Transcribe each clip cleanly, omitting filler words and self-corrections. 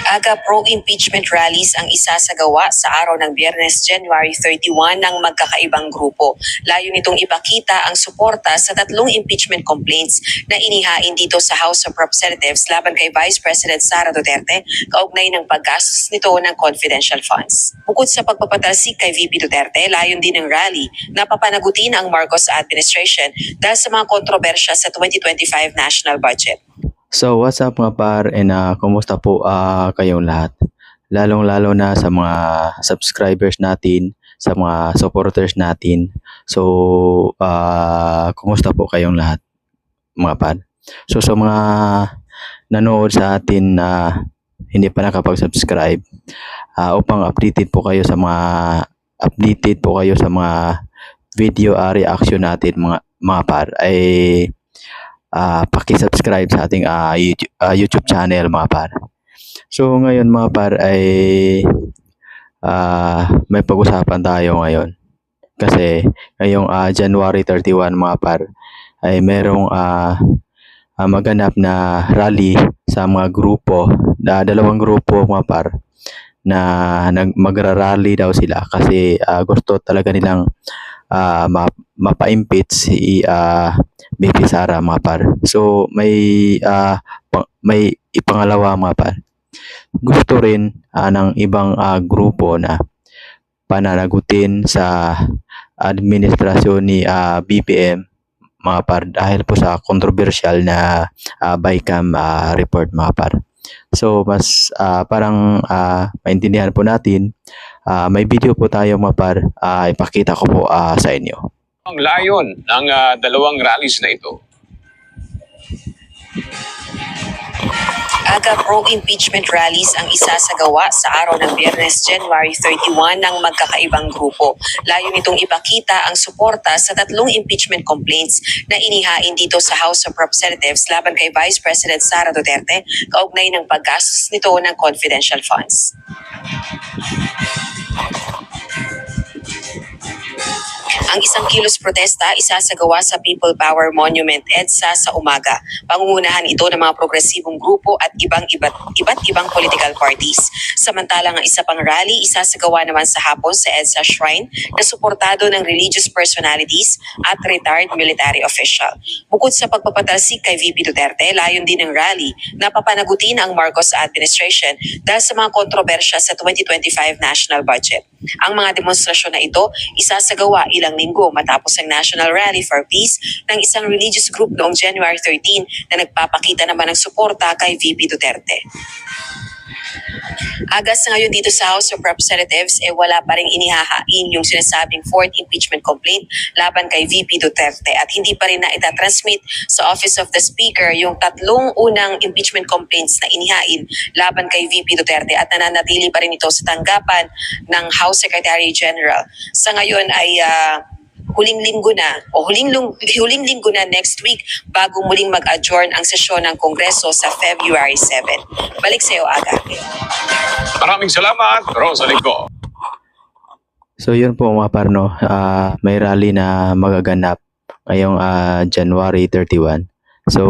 Aga pro-impeachment rallies ang isasagawa sa araw ng Biyernes, January 31 ng magkakaibang grupo. Layo nitong ipakita ang suporta sa tatlong impeachment complaints na inihain dito sa House of Representatives laban kay Vice President Sara Duterte kaugnay ng paggastos nito ng confidential funds. Bukod sa pagpapatalsik kay VP Duterte, layon din ng rally na papanagutin ang Marcos administration dahil sa mga kontrobersya sa 2025 national budget. So what's up mga par, and kumusta po kayong lahat? Lalong-lalo na sa mga subscribers natin, sa mga supporters natin. So kumusta po kayong lahat mga par? So sa mga nanood sa atin na hindi pa nakapag-subscribe, upang updated po kayo sa mga video reaction natin mga par, ay paki-subscribe sa ating YouTube channel mga par. So ngayon mga par ay may pag-usapan tayo ngayon. Kasi ngayong January 31 mga par ay merong maganap na rally sa mga grupo, dalawang grupo mga par, na magra-rally daw sila kasi gusto talaga nilang mapa-impeach si BP Sara mga par. So may ipangalawa mga par, gusto rin ng ibang grupo na pananagutin sa administrasyon ni BBM mga par dahil po sa controversial na BICAM report mga par. So mas parang maintindihan po natin, may video po tayo mga par, ipakita ko po sa inyo. Ang layon ng dalawang rallies na ito. Aga pro-impeachment rallies ang isasagawa sa araw ng Biyernes, January 31 ng magkakaibang grupo. Layo nitong ipakita ang suporta sa tatlong impeachment complaints na inihain dito sa House of Representatives laban kay Vice President Sara Duterte kaugnay ng paggastos nito ng confidential funds. Ang isang kilos protesta isasagawa sa People Power Monument EDSA sa umaga. Pangungunahan ito ng mga progresibong grupo at iba't ibang political parties. Samantalang ang isa pang rally isasagawa naman sa hapon sa EDSA Shrine na suportado ng religious personalities at retired military official. Bukod sa pagpapatalsik kay VP Duterte, layon din ng rally na papanagutin ang Marcos administration dahil sa mga kontrobersya sa 2025 national budget. Ang mga demonstrasyon na ito isasagawa ilang linggo matapos ang National Rally for Peace ng isang religious group noong January 13 na nagpapakita naman ng suporta kay VP Duterte. Agas ngayon dito sa House of Representatives wala pa ring inihahain yung sinasabing fourth impeachment complaint laban kay VP Duterte at hindi pa rin na itatransmit sa Office of the Speaker yung tatlong unang impeachment complaints na inihain laban kay VP Duterte at nananatili pa rin ito sa tanggapan ng House Secretary General. Sa ngayon ay huling linggo na next week bago muling mag-adjourn ang sesyon ng Kongreso sa February 7. Balik sa iyo, Aga. Maraming salamat, Rosalie ko. So yun po mga par, no? May rally na magaganap ngayong January 31. So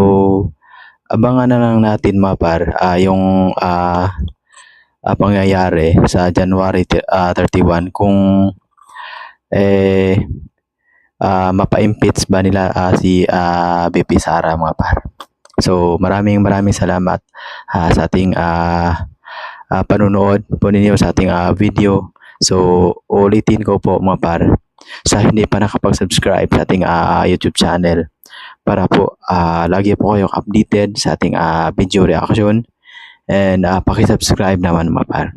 abangan na lang natin mga par yung pangyayari sa January 31 kung mapa-impeach ba nila si BP Sara mga par. So maraming salamat sa ating panunood po ninyo sa ating video. So ulitin ko po mga par, sa hindi pa nakapag-subscribe sa ating YouTube channel para po lagi po kayong updated sa ating video reaction, and paki-subscribe naman mga par.